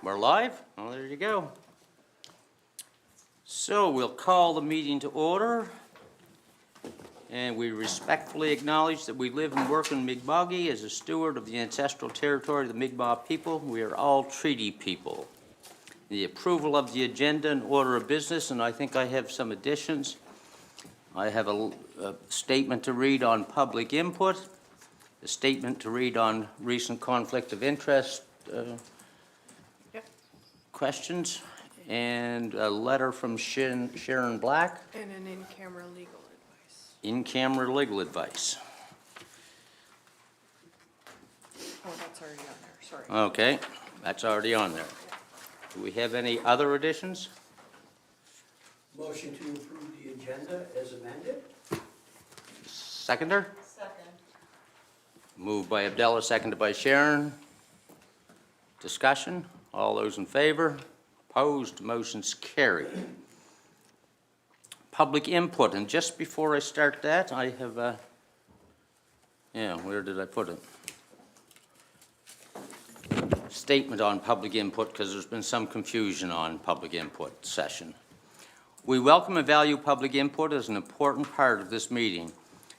We're live? Well, there you go. So we'll call the meeting to order. And we respectfully acknowledge that we live and work in Mi'kmaq as a steward of the ancestral territory of the Mi'kmaq people. We are all treaty people. The approval of the agenda and order of business, and I think I have some additions. I have a statement to read on public input, a statement to read on recent conflict of interest questions, and a letter from Sharon Black. And an in-camera legal advice. In-camera legal advice. Oh, that's already on there, sorry. Okay, that's already on there. Do we have any other additions? Motion to approve the agenda as amended? Seconder? Second. Moved by Abdallah, seconded by Sharon. Discussion? All those in favor? Opposed? Motion's carried. Public input, and just before I start that, I have a, where did I put it? Statement on public input, because there's been some confusion on public input session. We welcome and value public input as an important part of this meeting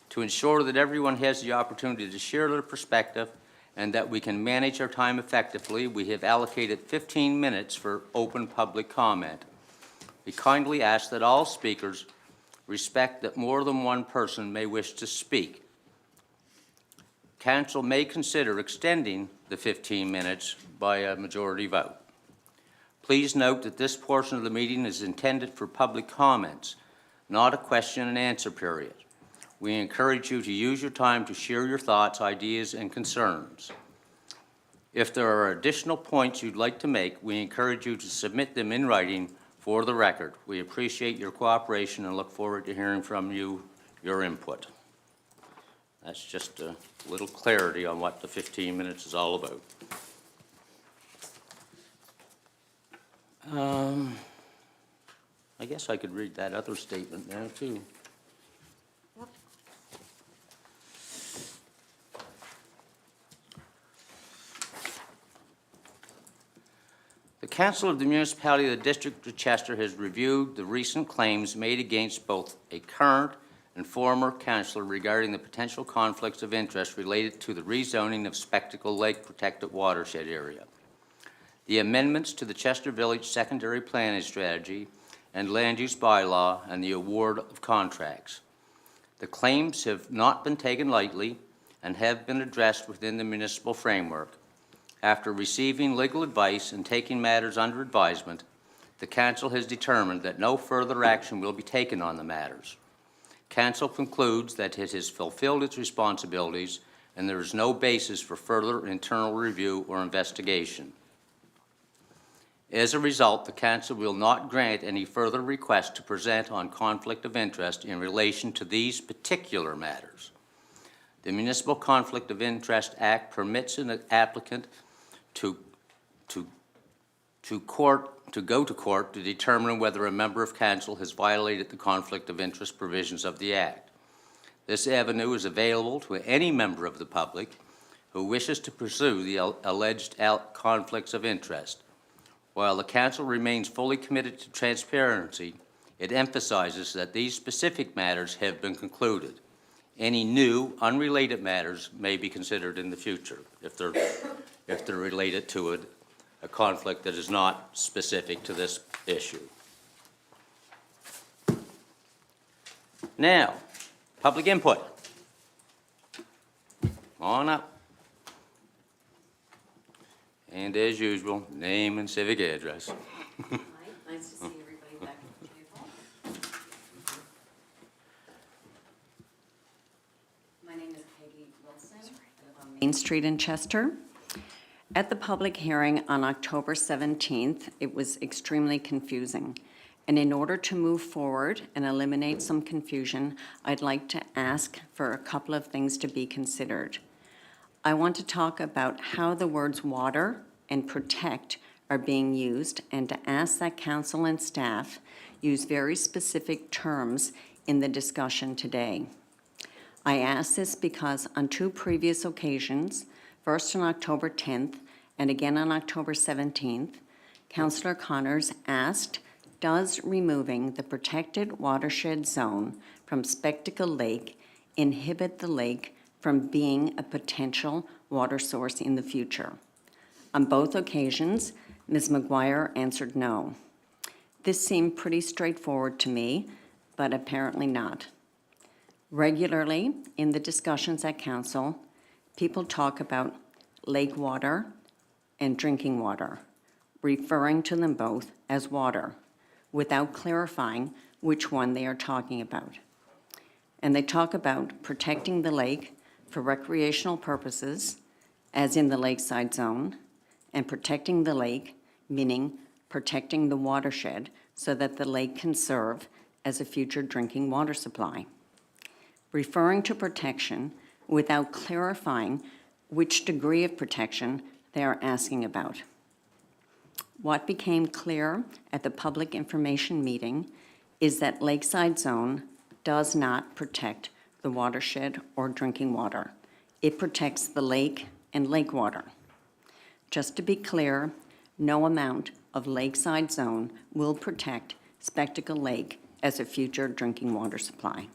to ensure that everyone has the opportunity to share their perspective and that we can manage our time effectively. We have allocated 15 minutes for open public comment. We kindly ask that all speakers respect that more than one person may wish to speak. Council may consider extending the 15 minutes by a majority vote. Please note that this portion of the meeting is intended for public comments, not a question and answer period. We encourage you to use your time to share your thoughts, ideas, and concerns. If there are additional points you'd like to make, we encourage you to submit them in writing for the record. We appreciate your cooperation and look forward to hearing from you, your input. That's just a little clarity on what the 15 minutes is all about. I guess I could read that other statement now, too. The Council of the Municipality of the District of Chester has reviewed the recent claims made against both a current and former councillor regarding the potential conflicts of interest related to the rezoning of Spectacle Lake Protected Watershed Area, the amendments to the Chester Village Secondary Planning Strategy and Land Use Bylaw, and the award of contracts. The claims have not been taken lightly and have been addressed within the municipal framework. After receiving legal advice and taking matters under advisement, the Council has determined that no further action will be taken on the matters. Council concludes that it has fulfilled its responsibilities and there is no basis for further internal review or investigation. As a result, the Council will not grant any further request to present on conflict of interest in relation to these particular matters. The Municipal Conflict of Interest Act permits an applicant to go to court to determine whether a member of council has violated the conflict of interest provisions of the Act. This avenue is available to any member of the public who wishes to pursue the alleged conflicts of interest. While the Council remains fully committed to transparency, it emphasizes that these specific matters have been concluded. Any new, unrelated matters may be considered in the future if they're related to a conflict that is not specific to this issue. Now, public input. On up. And as usual, name and civic address. Hi, nice to see everybody back at the table. My name is Peggy Wilson. I live on Main Street in Chester. At the public hearing on October 17th, it was extremely confusing. And in order to move forward and eliminate some confusion, I'd like to ask for a couple of things to be considered. I want to talk about how the words water and protect are being used and to ask that council and staff use very specific terms in the discussion today. I ask this because on two previous occasions, first on October 10th and again on October 17th, Councillor Connors asked, does removing the protected watershed zone from Spectacle Lake inhibit the lake from being a potential water source in the future? On both occasions, Ms. McGuire answered no. This seemed pretty straightforward to me, but apparently not. Regularly, in the discussions at council, people talk about lake water and drinking water, referring to them both as water, without clarifying which one they are talking about. And they talk about protecting the lake for recreational purposes, as in the lakeside zone, and protecting the lake, meaning protecting the watershed so that the lake can serve as a future drinking water supply. Referring to protection without clarifying which degree of protection they are asking about. What became clear at the public information meeting is that Lakeside Zone does not protect the watershed or drinking water. It protects the lake and lake water. Just to be clear, no amount of Lakeside Zone will protect Spectacle Lake as a future drinking water supply.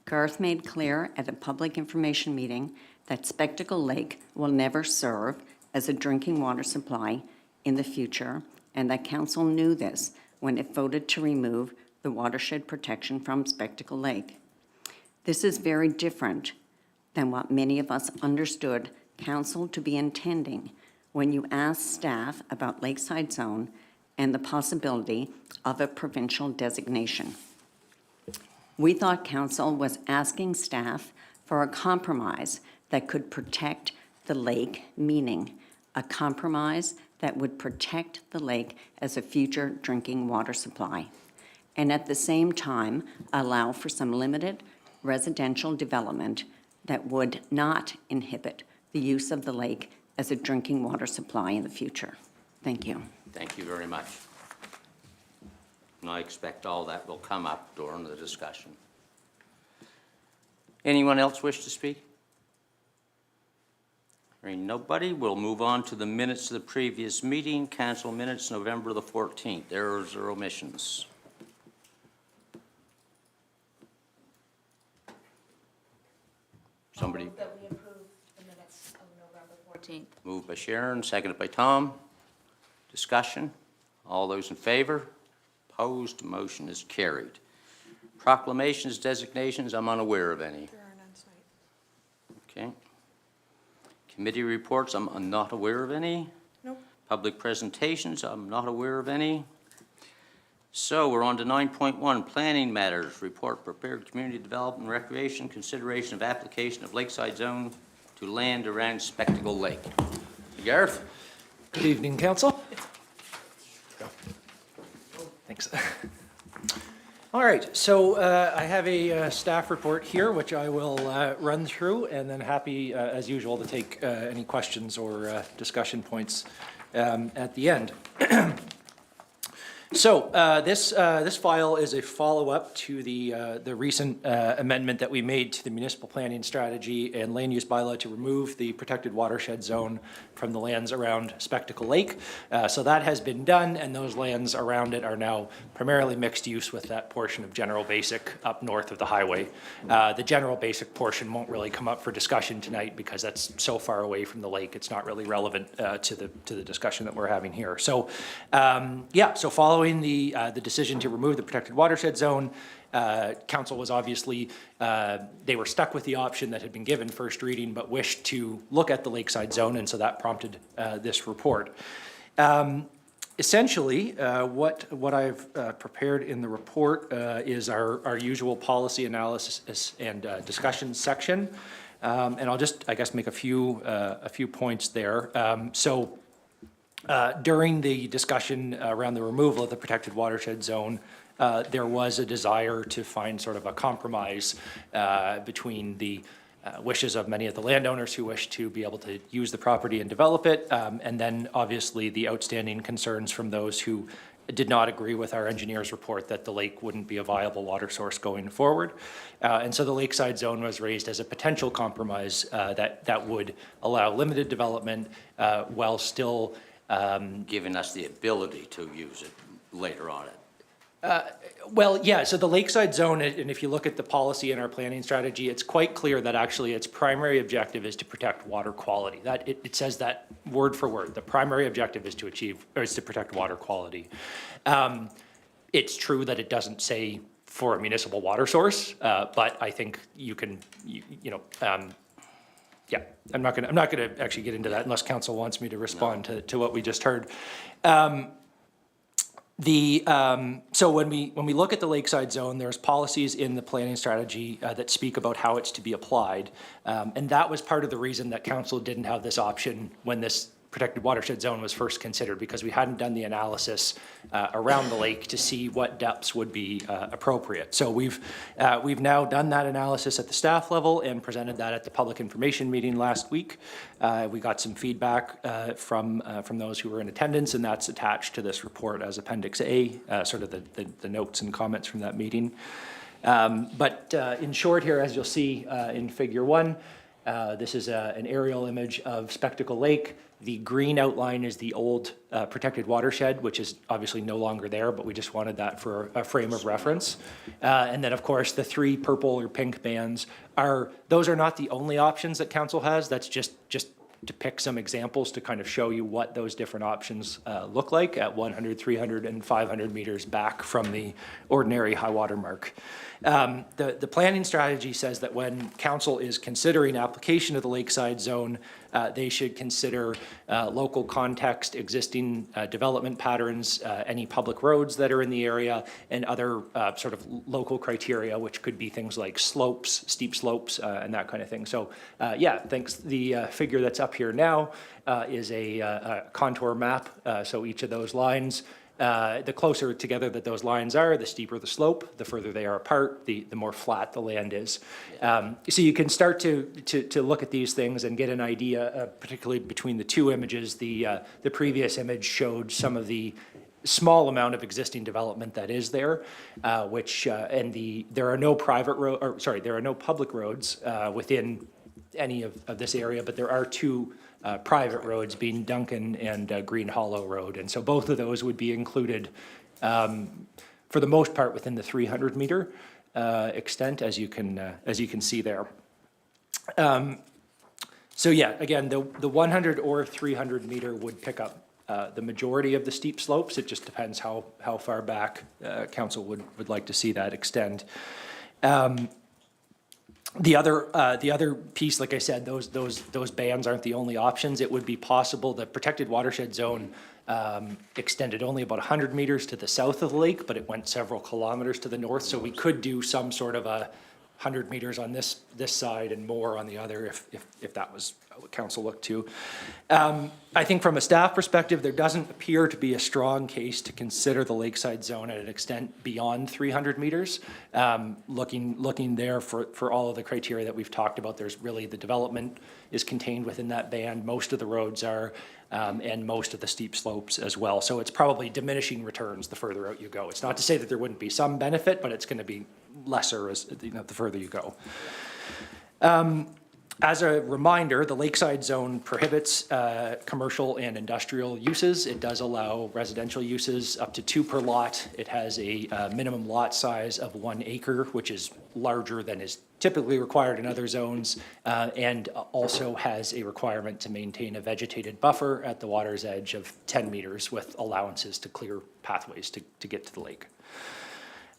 Garth made clear at a public information meeting that Spectacle Lake will never serve as a drinking water supply in the future, and that council knew this when it voted to remove the watershed protection from Spectacle Lake. This is very different than what many of us understood council to be intending when you asked staff about Lakeside Zone and the possibility of a provincial designation. We thought council was asking staff for a compromise that could protect the lake, meaning a compromise that would protect the lake as a future drinking water supply, and at the same time allow for some limited residential development that would not inhibit the use of the lake as a drinking water supply in the future. Thank you. Thank you very much. And I expect all that will come up during the discussion. Anyone else wish to speak? Hearing nobody, we'll move on to the minutes of the previous meeting, council minutes, November the 14th. Errors or omissions? Somebody Move that we approve the minutes of November 14th. moved by Sharon, seconded by Tom. Discussion? All those in favor? Opposed? Motion is carried. Proclamations, designations, I'm unaware of any. There are none tonight. Okay. Committee reports, I'm not aware of any. Nope. Public presentations, I'm not aware of any. So we're on to 9.1, planning matters. Report prepared, community development, recreation, consideration of application of Lakeside Zone to land around Spectacle Lake. Gareth? Good evening, council. Thanks. All right, so I have a staff report here, which I will run through, and then happy, as usual, to take any questions or discussion points at the end. So this file is a follow-up to the recent amendment that we made to the municipal planning strategy and land use bylaw to remove the protected watershed zone from the lands around Spectacle Lake. So that has been done, and those lands around it are now primarily mixed use with that portion of general basic up north of the highway. The general basic portion won't really come up for discussion tonight because that's so far away from the lake. It's not really relevant to the discussion that we're having here. So yeah, so following the decision to remove the protected watershed zone, council was obviously, they were stuck with the option that had been given first reading, but wished to look at the lakeside zone, and so that prompted this report. Essentially, what I've prepared in the report is our usual policy analysis and discussion section, and I'll just, I guess, make a few points there. During the discussion around the removal of the protected watershed zone, there was a desire to find sort of a compromise between the wishes of many of the landowners who wish to be able to use the property and develop it, and then obviously the outstanding concerns from those who did not agree with our engineer's report that the lake wouldn't be a viable water source going forward. And so the lakeside zone was raised as a potential compromise that would allow limited development while still giving us the ability to use it later on. Well, yeah, so the lakeside zone, and if you look at the policy in our planning strategy, it's quite clear that actually its primary objective is to protect water quality. That, it says that word for word. The primary objective is to achieve, or is to protect water quality. It's true that it doesn't say for a municipal water source, but I think you can, yeah, I'm not gonna actually get into that unless council wants me to respond to what we just heard. So when we look at the lakeside zone, there's policies in the planning strategy that speak about how it's to be applied. And that was part of the reason that council didn't have this option when this protected watershed zone was first considered, because we hadn't done the analysis around the lake to see what depths would be appropriate. So we've now done that analysis at the staff level and presented that at the public information meeting last week. We got some feedback from those who were in attendance, and that's attached to this report as Appendix A, sort of the notes and comments from that meeting. But in short here, as you'll see in Figure 1, this is an aerial image of Spectacle Lake. The green outline is the old protected watershed, which is obviously no longer there, but we just wanted that for a frame of reference. And then, of course, the 3 purple or pink bands those are not the only options that council has. That's just to pick some examples to kind of show you what those different options look like at 100, 300, and 500 meters back from the ordinary high water mark. The planning strategy says that when council is considering application of the lakeside zone, they should consider local context, existing development patterns, any public roads that are in the area, and other sort of local criteria, which could be things like slopes, steep slopes, and that kind of thing. So yeah, thanks. The figure that's up here now is a contour map. So each of those lines, the closer together that those lines are, the steeper the slope, the further they are apart, the more flat the land is. So you can start to look at these things and get an idea, particularly between the 2 images. The previous image showed some of the small amount of existing development that is there, there are no there are no public roads within any of this area, but there are 2 private roads, being Duncan and Green Hollow Road. And so both of those would be included for the most part within the 300 meter extent, as you can see there. So yeah, again, the 100 or 300 meter would pick up the majority of the steep slopes. It just depends how far back council would like to see that extend. The other piece, like I said, those bands aren't the only options. It would be possible the protected watershed zone extended only about 100 meters to the south of the lake, but it went several kilometers to the north. So we could do some sort of a 100 meters on this side and more on the other if that was what council looked to. I think from a staff perspective, there doesn't appear to be a strong case to consider the lakeside zone at an extent beyond 300 meters. Looking there for all of the criteria that we've talked about, there's really the development is contained within that band. Most of the roads are, and most of the steep slopes as well. So it's probably diminishing returns the further out you go. It's not to say that there wouldn't be some benefit, but it's going to be lesser as the further you go. As a reminder, the lakeside zone prohibits commercial and industrial uses. It does allow residential uses up to 2 per lot. It has a minimum lot size of 1 acre, which is larger than is typically required in other zones, and also has a requirement to maintain a vegetated buffer at the water's edge of 10 meters with allowances to clear pathways to get to the lake.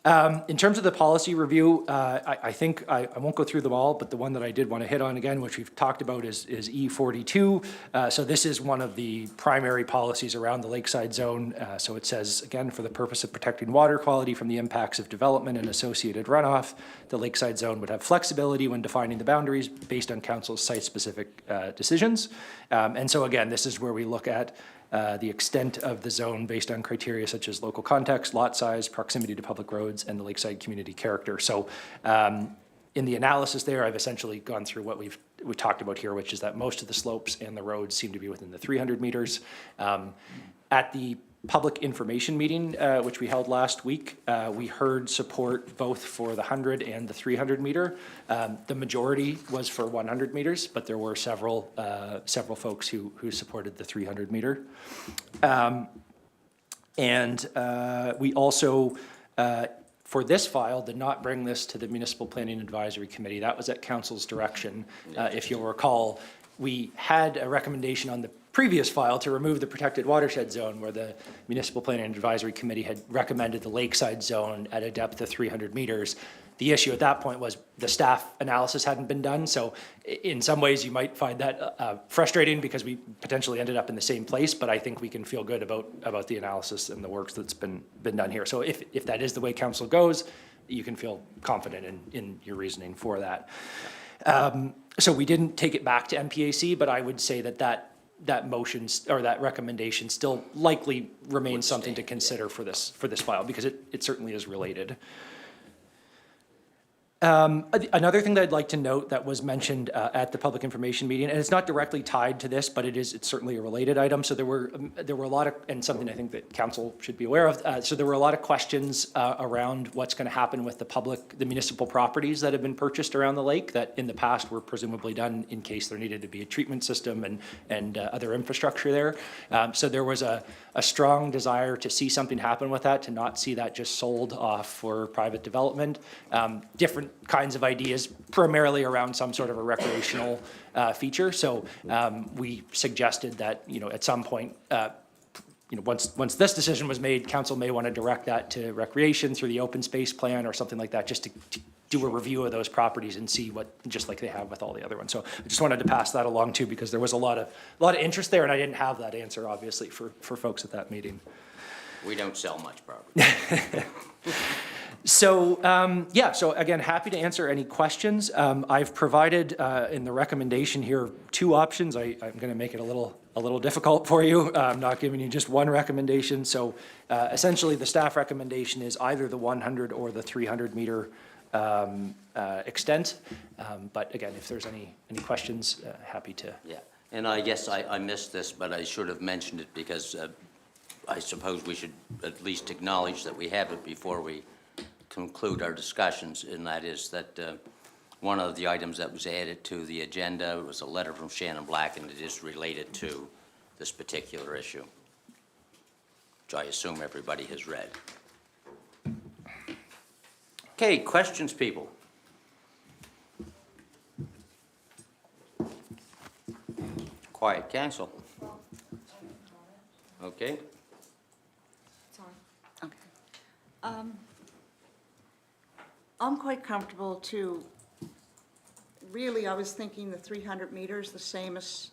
In terms of the policy review, I think I won't go through them all, but the one that I did want to hit on again, which we've talked about, is E42. So this is one of the primary policies around the lakeside zone. So it says, again, for the purpose of protecting water quality from the impacts of development and associated runoff, the lakeside zone would have flexibility when defining the boundaries based on council's site-specific decisions. And so again, this is where we look at the extent of the zone based on criteria such as local context, lot size, proximity to public roads, and the lakeside community character. So in the analysis there, I've essentially gone through what we talked about here, which is that most of the slopes and the roads seem to be within the 300 meters. At the public information meeting, which we held last week, we heard support both for the 100 and the 300 meter. The majority was for 100 meters, but there were several folks who supported the 300 meter. We also, for this file, did not bring this to the Municipal Planning Advisory Committee. That was at council's direction. If you'll recall, we had a recommendation on the previous file to remove the protected watershed zone, where the Municipal Planning Advisory Committee had recommended the lakeside zone at a depth of 300 meters. The issue at that point was the staff analysis hadn't been done, so in some ways you might find that frustrating because we potentially ended up in the same place, but I think we can feel good about the analysis and the work that's been done here. So if that is the way council goes, you can feel confident in your reasoning for that. So we didn't take it back to MPAC, but I would say that motion or that recommendation still likely remains something to consider for this file, because it certainly is related. Another thing that I'd like to note that was mentioned at the public information meeting, and it's not directly tied to this, but it's certainly a related item. So there were a lot of, and something I think that council should be aware of. So there were a lot of questions around what's going to happen with the municipal properties that have been purchased around the lake that in the past were presumably done in case there needed to be a treatment system and other infrastructure there. So there was a strong desire to see something happen with that, to not see that just sold off for private development. Different kinds of ideas, primarily around some sort of a recreational feature. So we suggested that, at some point, once this decision was made, council may want to direct that to recreation through the open space plan or something like that, just to do a review of those properties and see just like they have with all the other ones. So I just wanted to pass that along too, because there was a lot of interest there, and I didn't have that answer, obviously, for folks at that meeting. We don't sell much property. So, so again, happy to answer any questions. I've provided in the recommendation here 2 options. I'm going to make it a little difficult for you. I'm not giving you just one recommendation. So essentially the staff recommendation is either the 100 or the 300 meter extent. But again, if there's any questions, happy to. Yeah, and I guess I missed this, but I should have mentioned it because I suppose we should at least acknowledge that we have it before we conclude our discussions, and that is that one of the items that was added to the agenda was a letter from Shannon Black, and it is related to this particular issue, which I assume everybody has read. Okay, questions, people? Quiet council. Okay. Okay. I'm quite comfortable to, really, I was thinking the 300 meters, the same as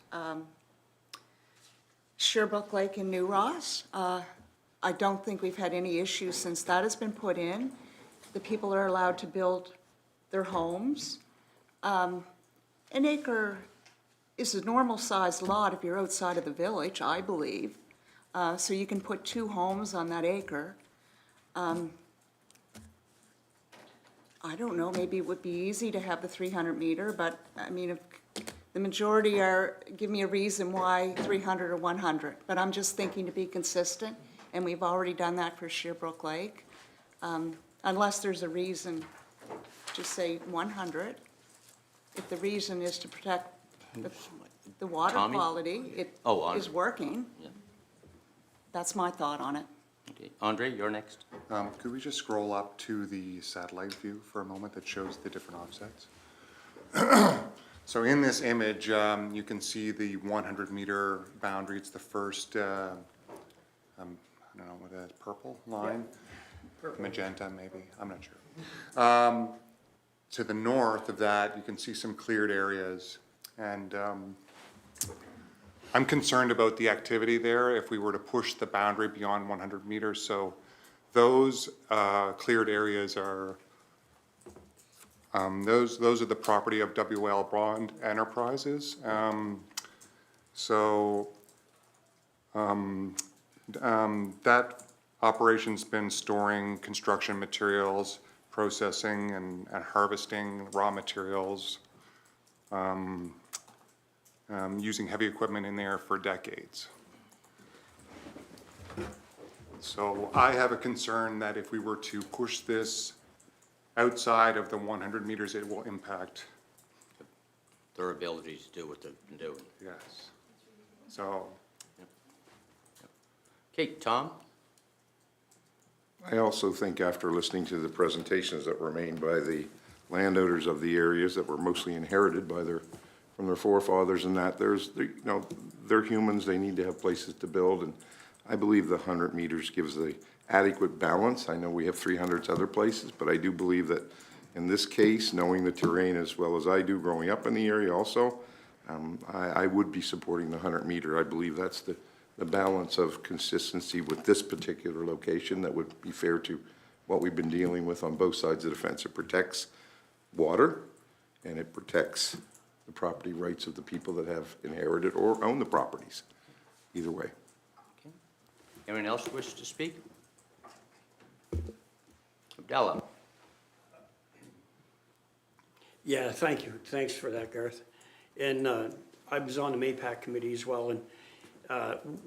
Sherbrooke Lake and New Ross. I don't think we've had any issues since that has been put in. The people are allowed to build their homes. An acre is a normal-sized lot if you're outside of the village, I believe. So you can put 2 homes on that acre. I don't know, maybe it would be easy to have the 300 meter, but I mean, if the majority give me a reason why 300 or 100, but I'm just thinking to be consistent, and we've already done that for Sherbrooke Lake. Unless there's a reason to say 100. If the reason is to protect the water Tommy? quality, it is working. Yeah. That's my thought on it. Okay. Andre, you're next. Could we just scroll up to the satellite view for a moment that shows the different offsets? So in this image, you can see the 100 meter boundary. It's the first, I don't know what that is, purple line? Purple. Magenta, maybe, I'm not sure. To the north of that, you can see some cleared areas. And I'm concerned about the activity there if we were to push the boundary beyond 100 meters. So those cleared areas are, those are the property of WL Bond Enterprises. That operation's been storing construction materials, processing and harvesting raw materials, using heavy equipment in there for decades. So I have a concern that if we were to push this outside of the 100 meters, it will impact, Their ability to do what they've been doing. yes. So Okay, Tom? I also think after listening to the presentations that were made by the landowners of the areas that were mostly inherited by from their forefathers and that, they're humans, they need to have places to build, and I believe the 100 meters gives the adequate balance. I know we have 300s other places, but I do believe that in this case, knowing the terrain as well as I do growing up in the area also, I would be supporting the 100 meter. I believe that's the balance of consistency with this particular location that would be fair to what we've been dealing with on both sides of the fence. It protects water and it protects the property rights of the people that have inherited or own the properties, either way. Anyone else wish to speak? Abdallah? Yeah, thank you. Thanks for that, Garth. And I was on the MAPAC committee as well, and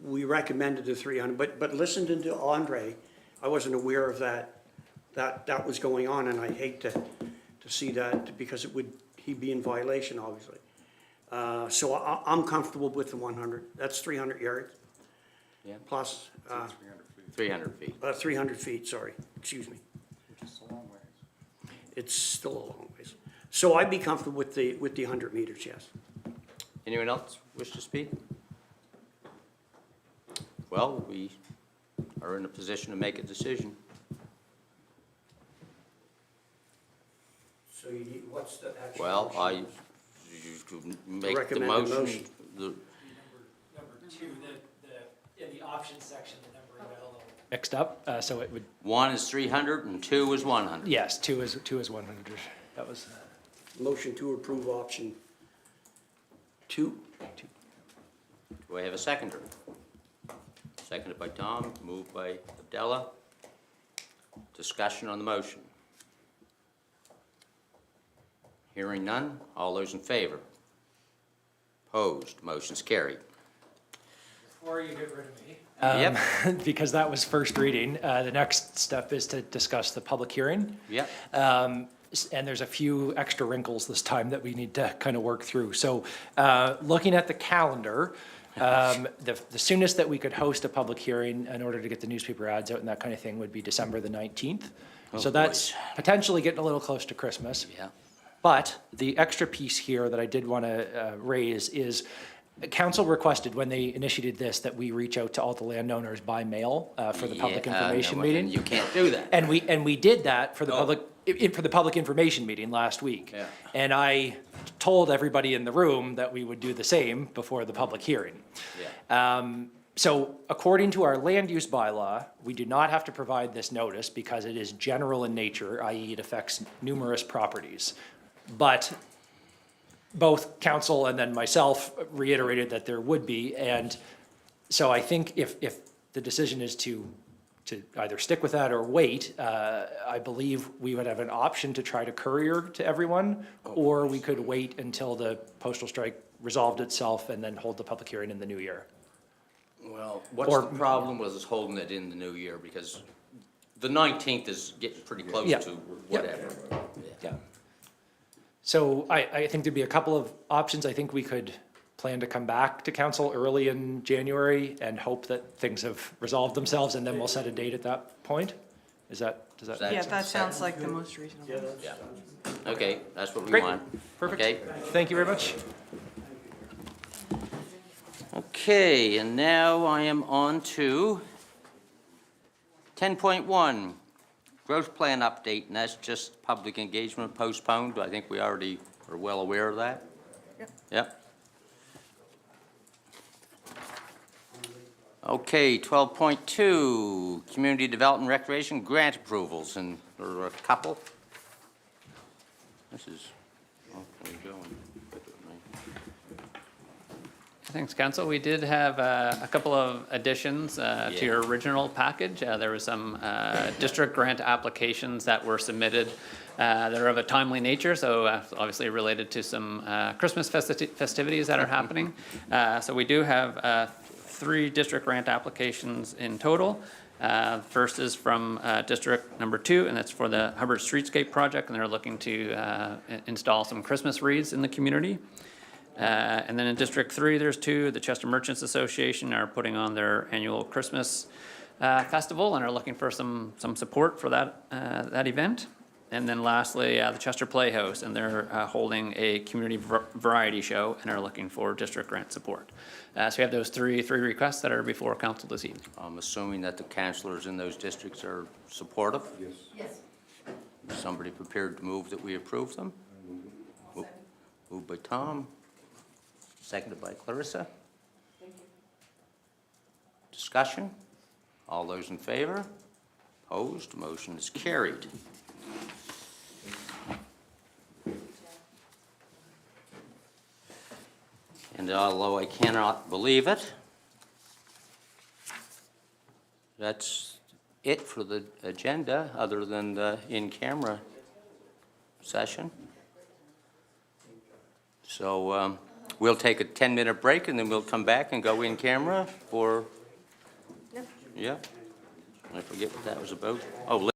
we recommended the 300, but listening to Andre, I wasn't aware of that was going on, and I hate to see that because he'd be in violation, obviously. So I'm comfortable with the 100. That's 300 yards. Yeah. Plus, 300 feet. 300 feet, sorry, excuse me. it's a long ways. It's still a long ways. So I'd be comfortable with the 100 meters, yes. Anyone else wish to speak? Well, we are in a position to make a decision. So what's the actual? Well, you could make the Recommend the motion. motion. Number two, in the options section, the number got a little mixed up, so it would, One is 300 and two is 100. yes, two is 100. That was, Motion to approve option 2. Do I have a seconder? Seconded by Tom, moved by Abdallah. Discussion on the motion. Hearing none, all those in favor? Opposed, motion's carried. before you get rid of me. Yep, Because that was first reading, the next step is to discuss the public hearing. yep. And there's a few extra wrinkles this time that we need to kind of work through. So looking at the calendar, the soonest that we could host a public hearing in order to get the newspaper ads out and that kind of thing would be December the 19th. So boy. that's potentially getting a little close to Christmas. Yeah. But the extra piece here that I did want to raise is council requested when they initiated this that we reach out to all the landowners by mail for the public Yeah, information no, meeting. You can't do that. And we did that for the Oh. public information meeting last week. Yeah. And I told everybody in the room that we would do the same before the public hearing. Yeah. So according to our land use bylaw, we do not have to provide this notice because it is general in nature, i.e. it affects numerous properties. But both council and then myself reiterated that there would be, and so I think if the decision is to either stick with that or wait, I believe we would have an option to try to courier to everyone, or we could wait until the postal strike resolved itself and then hold the public hearing in the new year. Well, what's Or- the problem with us holding it in the new year? Because the 19th is getting pretty close Yeah. to whatever. Yeah. So I think there'd be a couple of options. I think we could plan to come back to council early in January and hope that things have resolved themselves, and then we'll set a date at that point. Does that? Yeah, That sounds like the most reasonable. Yeah. Okay, that's what we Great. want. Perfect. Okay. Thank you very much. Okay, and now I am on to 10.1, growth plan update, and that's just public engagement postponed. I think we already are well aware of that. Yep. Okay, 12.2, community development recreation grant approvals, and there are a couple. This is, oh, there you go. Thanks, Council. We did have a couple of additions to Yeah. your original package. There were some district grant applications that were submitted that are of a timely nature, so obviously related to some Christmas festivities that are happening. So we do have 3 district grant applications in total. First is from District Number 2, and that's for the Hubbard Streetscape Project, and they're looking to install some Christmas wreaths in the community. And then in District 3, there's 2. The Chester Merchants Association are putting on their annual Christmas festival and are looking for some support for that event. And then lastly, the Chester Playhouse, and they're holding a community variety show and are looking for district grant support. So we have those three requests that are before council this evening. I'm assuming that the councillors in those districts are supportive? Yes. Yes. Somebody prepared to move that we approve them? Moved by Tom, seconded by Clarissa. Discussion? All those in favor? Opposed? Motion is carried. And although I cannot believe it, that's it for the agenda, other than the in-camera session. So we'll take a 10-minute break, and then we'll come back and go in camera for, yeah. I forget what that was about. Oh,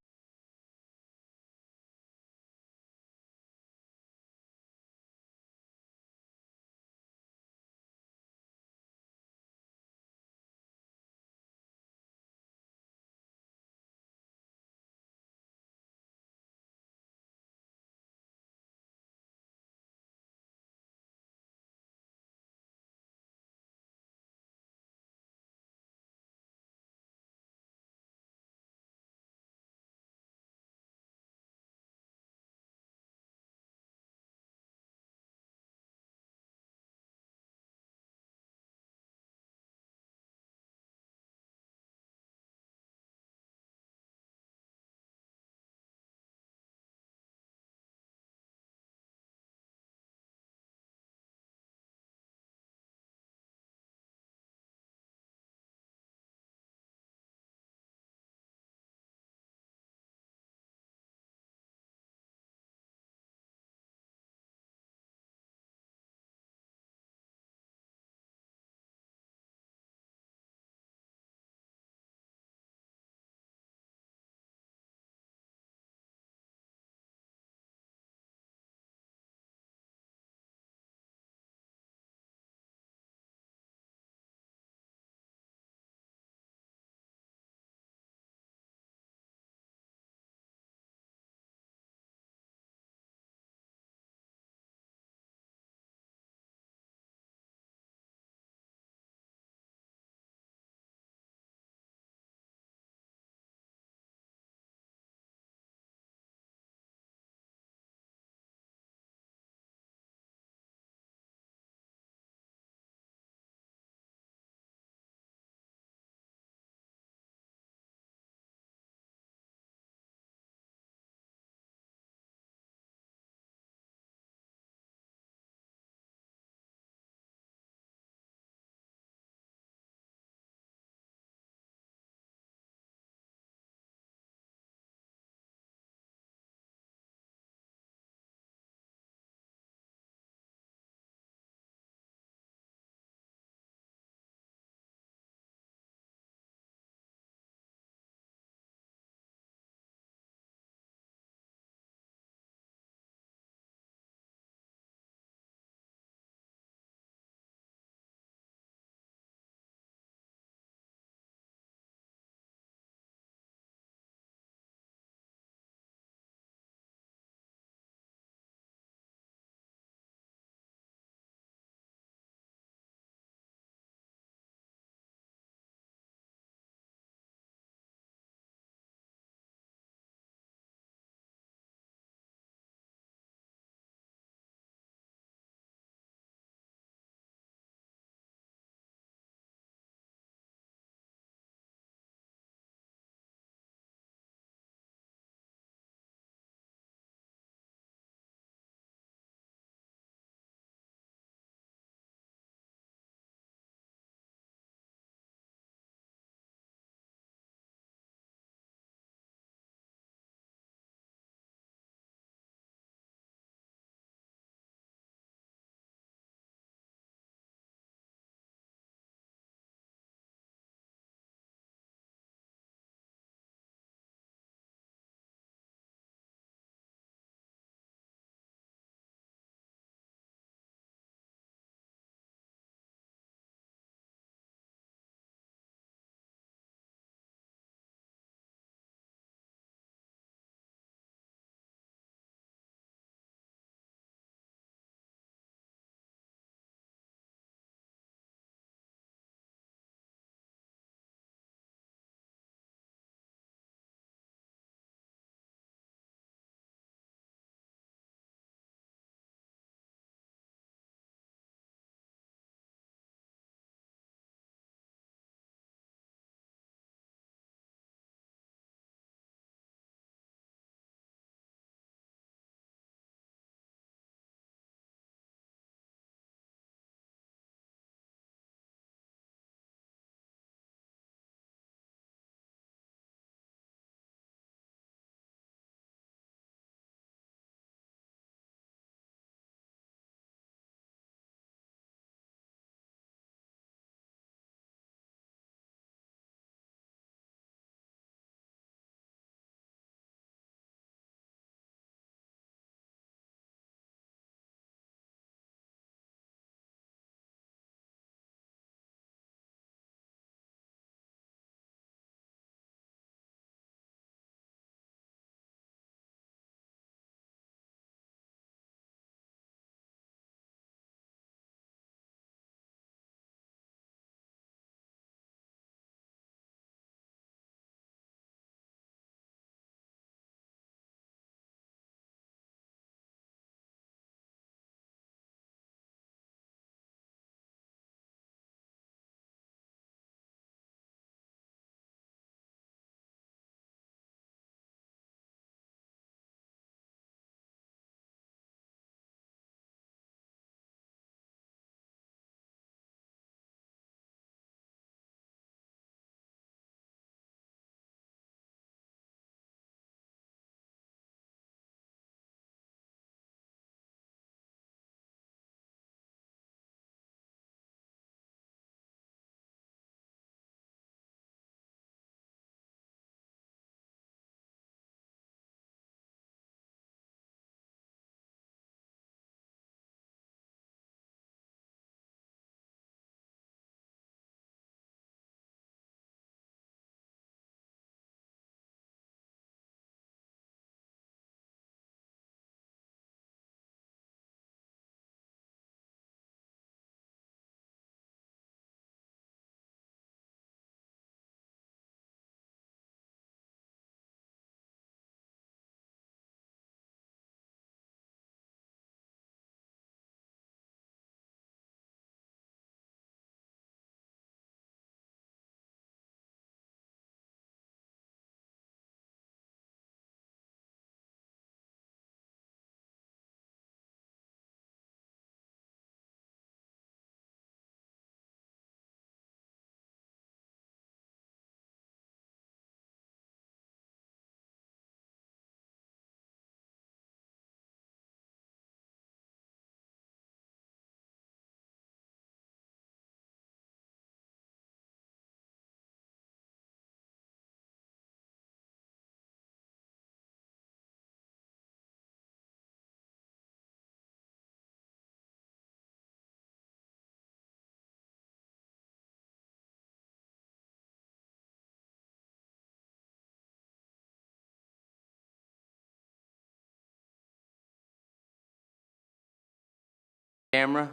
Camera?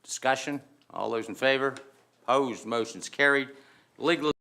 Discussion? All those in favor? Opposed? Motion's carried. Legal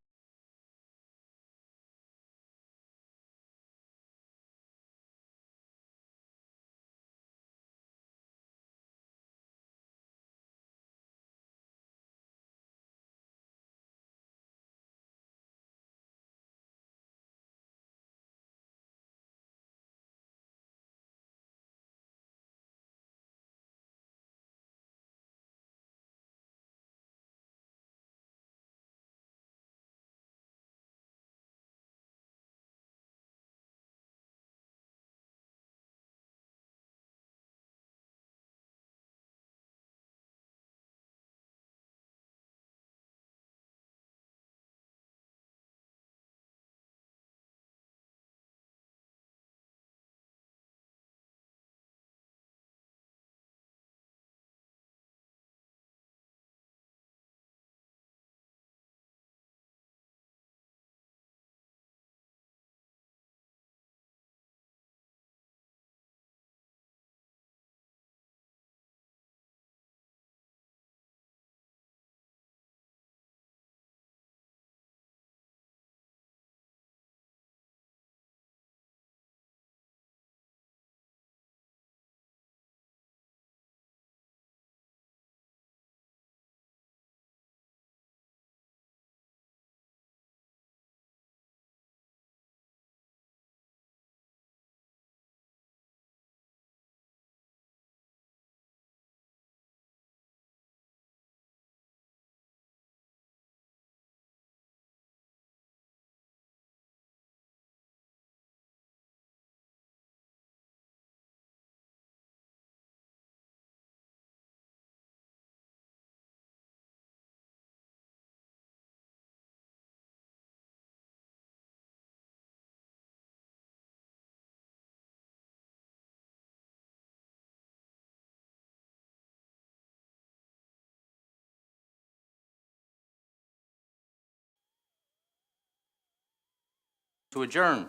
to adjourn.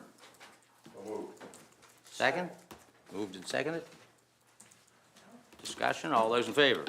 Second? Moved and seconded. Discussion? All those in favor?